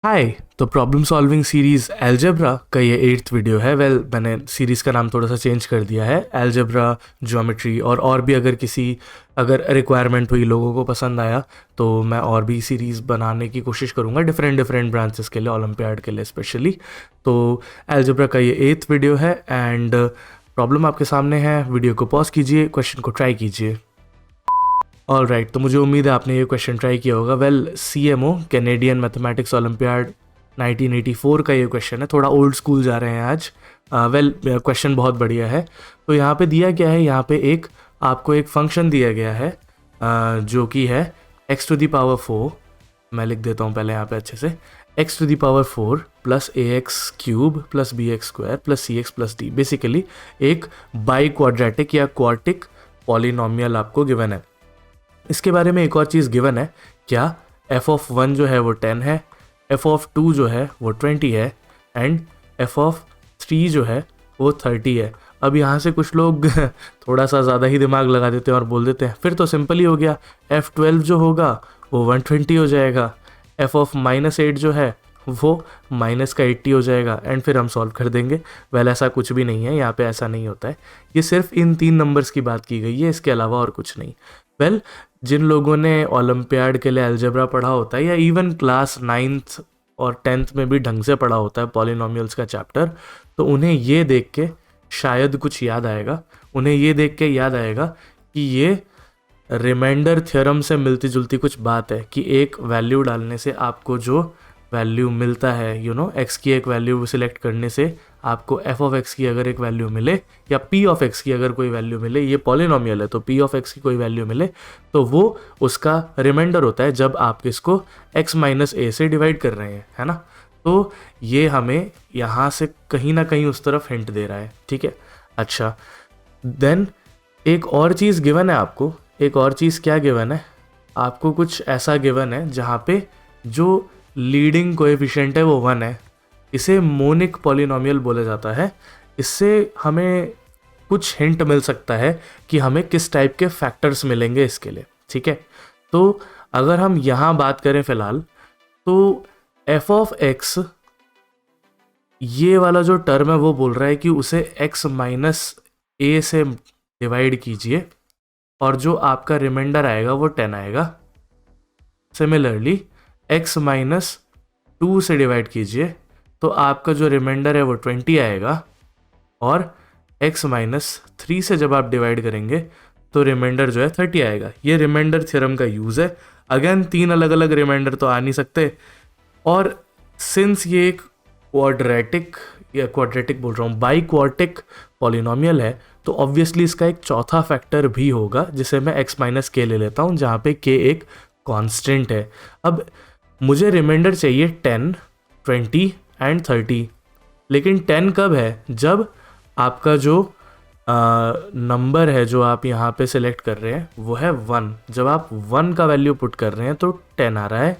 हाय। तो problem solving series algebra का ये 8th वीडियो है। मैंने सीरीज़ का नाम थोड़ा सा चेंज कर दिया है, अलजेब्रा, ज्योमेट्री और भी अगर रिक्वायरमेंट हुई, लोगों को पसंद आया तो मैं और भी सीरीज़ बनाने की कोशिश करूँगा डिफरेंट डिफरेंट ब्रांचेस के लिए, ओलंपियाड के लिए स्पेशली। तो अलजेब्रा का ये 8th वीडियो है एंड प्रॉब्लम आपके सामने है। वीडियो को पॉज कीजिए, क्वेश्चन को ट्राई कीजिए। ऑल राइट, तो मुझे उम्मीद है आपने ये क्वेश्चन ट्राई किया होगा। CMO कैनेडियन मैथमेटिक्स ओलंपियाड 1984 का ये क्वेश्चन है। थोड़ा ओल्ड स्कूल जा रहे हैं आज। क्वेश्चन बहुत बढ़िया है। तो यहाँ पे दिया गया है, यहाँ पे आपको एक फंक्शन दिया गया है जो कि है x⁴। मैं लिख देता हूँ पहले यहाँ पे अच्छे से, x⁴ plus ax³ plus bx² plus cx plus d। Basically एक बाई क्वाड्रेटिक या क्वार्टिक पॉलिनोमियल आपको गिवन है। इसके बारे में एक और चीज़ गिवन है, क्या f(1) जो है वो 10 है, f(2) जो है वो 20 है एंड f(3) जो है वो 30 है। अब यहाँ से कुछ लोग थोड़ा सा ज़्यादा ही दिमाग लगा देते हैं और बोल देते हैं फिर तो सिंपल ही हो गया, f(12) जो होगा वो 120 हो जाएगा, f(-8) जो है वो -80 हो जाएगा एंड फिर हम सॉल्व कर देंगे। ऐसा कुछ भी नहीं है, यहाँ पे ऐसा नहीं होता है। ये सिर्फ इन 3 नंबर्स की बात की गई है, इसके अलावा और कुछ नहीं। जिन लोगों ने ओलंपियाड के लिए अलजेब्रा पढ़ा होता है या इवन क्लास 9th और 10th में भी ढंग से पढ़ा होता है पॉलिनोमियल्स का चैप्टर, तो उन्हें ये देख के शायद कुछ याद आएगा। उन्हें ये देख के याद आएगा कि ये रिमाइंडर थ्योरम से मिलती जुलती कुछ बात है कि एक वैल्यू डालने से आपको जो वैल्यू मिलता है, एक्स की एक वैल्यू सिलेक्ट करने से आपको f(x) की अगर एक वैल्यू मिले या p(x) की अगर कोई वैल्यू मिले, ये पॉलिनोमियल है तो p(x) की कोई वैल्यू मिले तो वो उसका रिमाइंडर होता है जब आप इसको x - a से डिवाइड कर रहे हैं, है ना। तो ये हमें यहाँ से कहीं ना कहीं उस तरफ हिंट दे रहा है, ठीक है। अच्छा, देन एक और चीज़ गिवन है आपको। एक और चीज़ क्या गिवन है आपको? कुछ ऐसा गिवन है जहाँ पे जो लीडिंग कोएफिशिएंट है वो 1 है। इसे मोनिक पॉलिनोमियल बोला जाता है। इससे हमें कुछ हिंट मिल सकता है कि हमें किस टाइप के फैक्टर्स मिलेंगे इसके लिए, ठीक है। तो अगर हम यहाँ बात करें फिलहाल, तो f(x) ये वाला जो टर्म है वो बोल रहा है कि उसे x - a से डिवाइड कीजिए और जो आपका रिमाइंडर आएगा वो 10 आएगा। सिमिलरली x - 2 से डिवाइड कीजिए तो आपका जो रिमाइंडर है वो 20 आएगा और x - 3 से जब आप डिवाइड करेंगे तो रिमाइंडर जो है 30 आएगा। ये रिमाइंडर थ्योरम का यूज़ है। अगेन 3 अलग अलग रिमाइंडर तो आ नहीं सकते, और सिंस ये एक क्वाड्रेटिक बोल रहा हूँ, बाई क्वार्टिक पॉलिनोमियल है, तो ऑब्वियसली इसका एक चौथा फैक्टर भी होगा जिसे मैं x - k ले लेता हूँ, जहाँ पे k एक कांस्टेंट है। अब मुझे रिमाइंडर चाहिए 10, 20 एंड 30, लेकिन 10 कब है? जब आपका जो नंबर है जो आप यहाँ पे सिलेक्ट कर रहे हैं वो है 1। जब आप 1 का वैल्यू पुट कर रहे हैं तो 10 आ रहा है,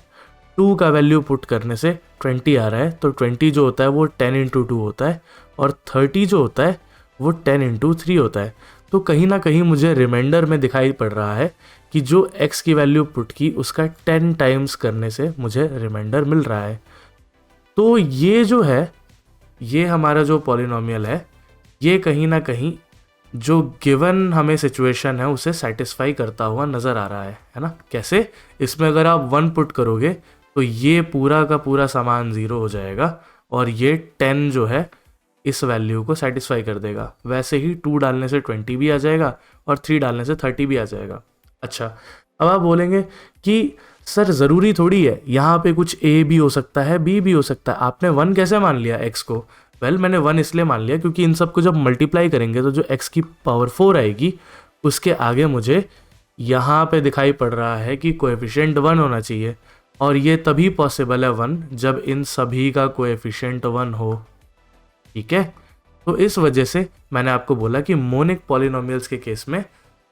2 का वैल्यू पुट करने से 20 आ रहा है, तो 20 जो होता है वो 10 × 2 होता है और 30 जो होता है वो 10 × 3 होता है। तो कहीं ना कहीं मुझे रिमाइंडर में दिखाई पड़ रहा है कि जो x की वैल्यू पुट की उसका 10 टाइम्स करने से मुझे रिमाइंडर मिल रहा है। तो ये जो है, ये हमारा जो पॉलिनोमियल है, ये कहीं ना कहीं जो गिवन हमें सिचुएशन है उसे सेटिस्फाई करता हुआ नज़र आ रहा है ना। कैसे? इसमें अगर आप 1 पुट करोगे तो ये पूरा का पूरा सामान 0 हो जाएगा और ये 10 जो है इस वैल्यू को सेटिस्फाई कर देगा। वैसे ही 2 डालने से 20 भी आ जाएगा और 3 डालने से 30 भी आ जाएगा। अच्छा, अब आप बोलेंगे कि सर ज़रूरी थोड़ी है, यहाँ पे कुछ a भी हो सकता है, b भी हो सकता है, आपने 1 कैसे मान लिया x को? मैंने 1 इसलिए मान लिया क्योंकि इन सब को जब मल्टीप्लाई करेंगे तो जो x की पावर 4 आएगी उसके आगे मुझे यहाँ पे दिखाई पड़ रहा है कि कोएफिशिएंट 1 होना चाहिए, और ये तभी पॉसिबल है 1 जब इन सभी का कोएफिशिएंट 1 हो, ठीक है। तो इस वजह से मैंने आपको बोला कि मोनिक पॉलिनोमियल्स के केस में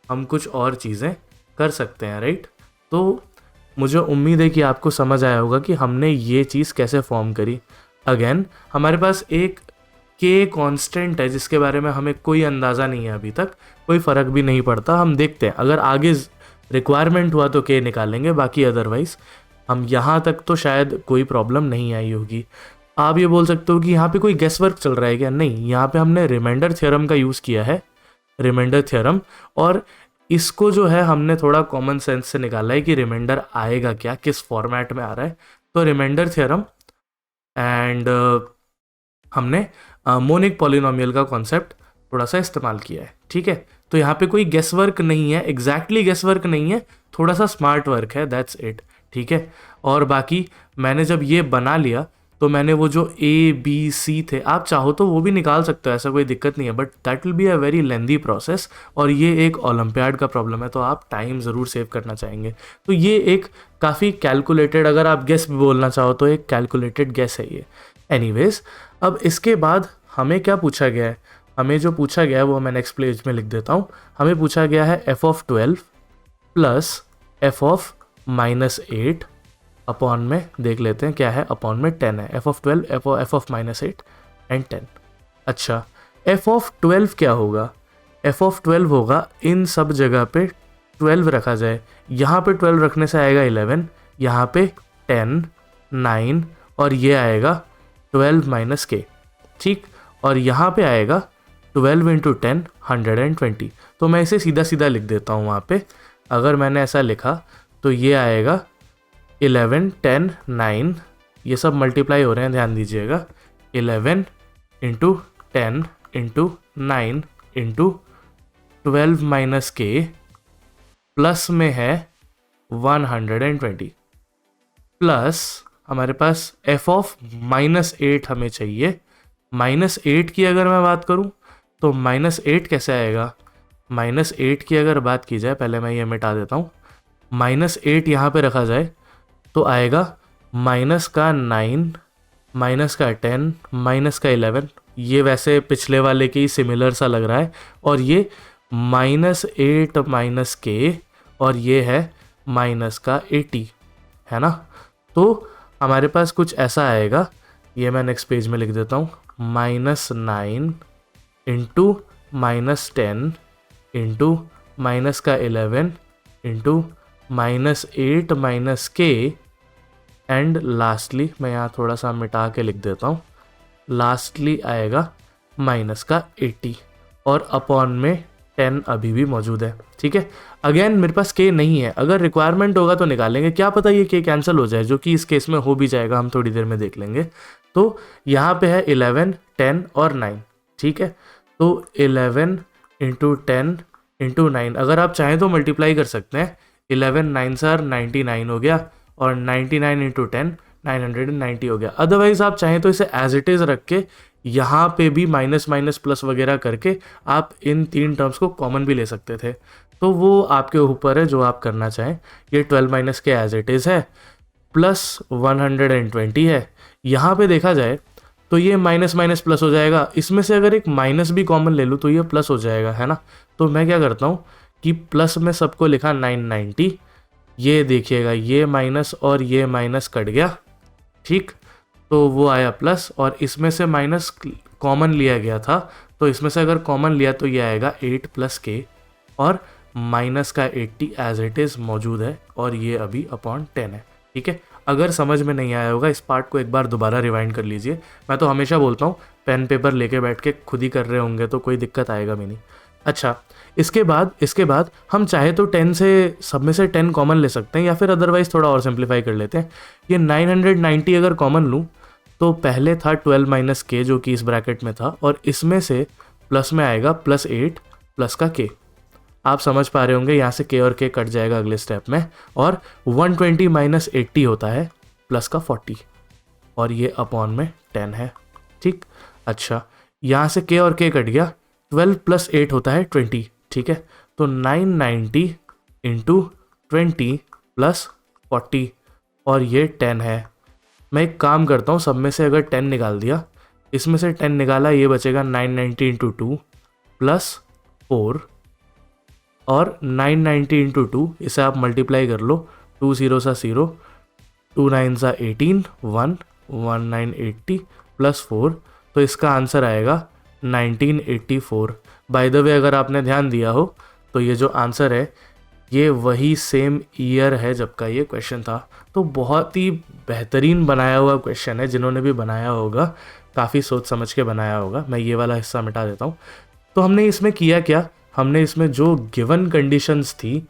हम कुछ और चीज़ें कर सकते हैं, राइट। तो मुझे उम्मीद है कि आपको समझ आया होगा कि हमने ये चीज़ कैसे फॉर्म करी। अगेन हमारे पास एक k कांस्टेंट है जिसके बारे में हमें कोई अंदाज़ा नहीं है अभी तक, कोई फ़र्क भी नहीं पड़ता। हम देखते हैं, अगर आगे रिक्वायरमेंट हुआ तो k निकालेंगे, बाकी अदरवाइज़ हम यहाँ तक तो शायद कोई प्रॉब्लम नहीं आई होगी। आप ये बोल सकते हो कि यहाँ पे कोई गेस वर्क चल रहा है क्या? नहीं, यहाँ पे हमने रिमाइंडर थ्योरम का यूज़ किया है, रिमाइंडर थ्योरम, और इसको जो है हमने थोड़ा कॉमन सेंस से निकाला है कि रिमाइंडर आएगा क्या, किस फॉर्मेट में आ रहा है। तो रिमाइंडर थ्योरम एंड हमने मोनिक पॉलिनोमियल का कॉन्सेप्ट थोड़ा सा इस्तेमाल किया है, ठीक है। तो यहाँ पे कोई गेस वर्क नहीं है, एग्जैक्टली गेस वर्क नहीं है, थोड़ा सा स्मार्ट वर्क है, दैट्स इट, ठीक है। और बाकी मैंने जब ये बना लिया तो मैंने वो जो ए बी सी थे, आप चाहो तो वो भी निकाल सकते हो, ऐसा कोई दिक्कत नहीं है, but that will be a very lengthy process, और ये एक ओलंपियाड का प्रॉब्लम है, तो आप टाइम ज़रूर सेव करना चाहेंगे। तो ये एक काफ़ी कैलकुलेटेड, अगर आप गेस भी बोलना चाहो तो एक कैलकुलेटेड गेस है ये। एनीवेज, अब इसके बाद हमें क्या पूछा गया है? हमें जो पूछा गया है वो मैं नेक्स्ट पेज में लिख देता हूँ। हमें पूछा गया है f(12) प्लस f(-8) अपॉन में, देख लेते हैं क्या है, अपॉन में 10 है, f(12), f(-8) एंड 10। अच्छा, f(12) क्या होगा? f(12) होगा, इन सब जगह पे 12 रखा जाए, यहाँ पे 12 रखने से आएगा 11, यहाँ पे 10, 9, और ये आएगा 12 - k, ठीक। और यहाँ पे आएगा 12 × 10, 120। तो मैं इसे सीधा सीधा लिख देता हूँ वहाँ पे। अगर मैंने ऐसा लिखा तो ये आएगा 11, 10, 9, ये सब मल्टीप्लाई हो रहे हैं, ध्यान दीजिएगा। 11 × 10 × 9 × 12 - k, प्लस में है 120, प्लस हमारे पास f(-8) हमें चाहिए। -8 की अगर मैं बात करूं तो -8 कैसे आएगा? -8 की अगर बात की जाए, पहले मैं ये मिटा देता हूँ, -8 यहाँ पे रखा जाए तो आएगा -9, -10, -11। ये वैसे पिछले वाले के ही सिमिलर सा लग रहा है, और ये -8 - k, और ये है -80, है ना। तो हमारे पास कुछ ऐसा आएगा, ये मैं नेक्स्ट पेज में लिख देता हूँ, -9 × -10 × -11 × -8 - k, एंड लास्टली मैं यहाँ थोड़ा सा मिटा के लिख देता हूँ, लास्टली आएगा -80, और अपॉन में 10 अभी भी मौजूद है, ठीक है। अगेन मेरे पास k नहीं है, अगर रिक्वायरमेंट होगा तो निकालेंगे, क्या पता ये k कैंसिल हो जाए, जो कि इस केस में हो भी जाएगा, हम थोड़ी देर में देख लेंगे। तो यहाँ पे है 11, 10 और 9, ठीक है। तो 11 × 10 × 9, अगर आप चाहें तो मल्टीप्लाई कर सकते हैं, 11 9s are 99 हो गया, और 99 × 10 990 हो गया। अदरवाइज आप चाहें तो इसे एज इट इज़ रख के यहाँ पे भी माइनस माइनस प्लस वगैरह करके आप इन 3 टर्म्स को कॉमन भी ले सकते थे, तो वो आपके ऊपर है जो आप करना चाहें। ये 12 - k एज इट इज़ है, प्लस 120 है। यहाँ पे देखा जाए तो ये माइनस माइनस प्लस हो जाएगा, इसमें से अगर एक माइनस भी कॉमन ले लूँ तो ये प्लस हो जाएगा, है ना। तो मैं क्या करता हूँ कि प्लस में सबको लिखा 990, ये देखिएगा ये माइनस और ये माइनस कट गया, ठीक, तो वो आया प्लस, और इसमें से माइनस कॉमन लिया गया था, तो इसमें से अगर कॉमन लिया तो ये आएगा 8 + k, और माइनस का 80 एज इट इज़ मौजूद है, और ये अभी अपॉन 10 है, ठीक है। अगर समझ में नहीं आया होगा, इस पार्ट को एक बार दोबारा रिवाइंड कर लीजिए। मैं तो हमेशा बोलता हूँ पेन पेपर लेके बैठ के खुद ही कर रहे होंगे तो कोई दिक्कत आएगा भी नहीं। अच्छा, इसके बाद हम चाहे तो 10 से, सब में से 10 कॉमन ले सकते हैं, या फिर अदरवाइज थोड़ा और सिंप्लीफाई कर लेते हैं। ये 990 अगर कॉमन लूँ तो पहले था 12 - k जो कि इस ब्रैकेट में था, और इसमें से प्लस में आएगा +8 प्लस का k। आप समझ पा रहे होंगे, यहाँ से k और k कट जाएगा अगले स्टेप में, और 120 - 80 होता है प्लस का 40, और ये अपॉन में 10 है, ठीक। अच्छा, यहाँ से k और k कट गया, 12 + 8 होता है 20, ठीक है। तो 990 × 20 + 40, और ये 10 है। मैं एक काम करता हूँ, सब में से अगर 10 निकाल दिया, इसमें से 10 निकाला, ये बचेगा 990 × 2 + 4, और 990 × 2, इसे आप मल्टीप्लाई कर लो, 2 0 सा 0, 2 9 सा 18, 1 1980 + 4, तो इसका आंसर आएगा 1984। बाय द वे, अगर आपने ध्यान दिया हो तो ये जो आंसर है ये वही सेम ईयर है जब का ये क्वेश्चन था। तो बहुत ही बेहतरीन बनाया हुआ क्वेश्चन है, जिन्होंने भी बनाया होगा काफ़ी सोच समझ के बनाया होगा। मैं ये वाला हिस्सा मिटा देता हूँ। तो हमने इसमें किया क्या, हमने इसमें जो गिवन कंडीशंस थी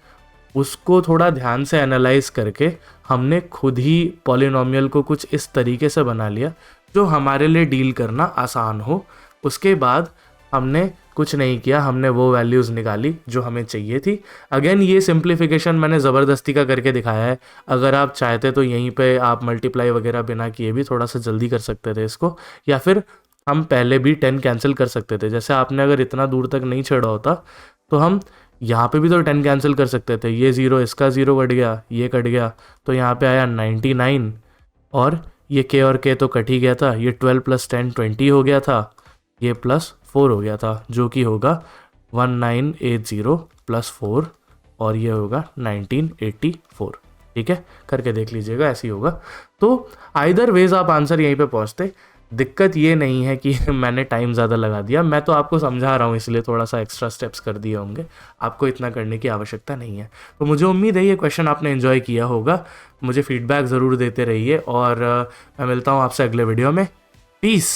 उसको थोड़ा ध्यान से एनालाइज करके हमने खुद ही पॉलिनॉमियल को कुछ इस तरीके से बना लिया जो हमारे लिए डील करना आसान हो। उसके बाद हमने कुछ नहीं किया, हमने वो वैल्यूज़ निकाली जो हमें चाहिए थी। अगेन ये सिंप्लीफिकेशन मैंने ज़बरदस्ती का करके दिखाया है। अगर आप चाहते तो यहीं पे आप मल्टीप्लाई वगैरह बिना किए भी थोड़ा सा जल्दी कर सकते थे इसको, या फिर हम पहले भी 10 कैंसिल कर सकते थे। जैसे आपने अगर इतना दूर तक नहीं छेड़ा होता तो हम यहाँ पे भी तो 10 कैंसिल कर सकते थे। ये ज़ीरो, इसका ज़ीरो कट गया, ये कट गया, तो यहाँ पे आया 99, और ये के और के तो कट ही गया था। ये 12 + 10 20 हो गया था, ये +4 हो गया था, जो कि होगा 1980 + 4, और ये होगा 1984। ठीक है, करके देख लीजिएगा, ऐसे ही होगा। तो आइदर वेज आप आंसर यहीं पे पहुंचते। दिक्कत ये नहीं है कि मैंने टाइम ज़्यादा लगा दिया, मैं तो आपको समझा रहा हूँ इसलिए थोड़ा सा एक्स्ट्रा स्टेप्स कर दिए होंगे, आपको इतना करने की आवश्यकता नहीं है। तो मुझे उम्मीद है ये क्वेश्चन आपने एंजॉय किया होगा। मुझे फीडबैक ज़रूर देते रहिए, और मैं मिलता हूँ आपसे अगले वीडियो में। पीस।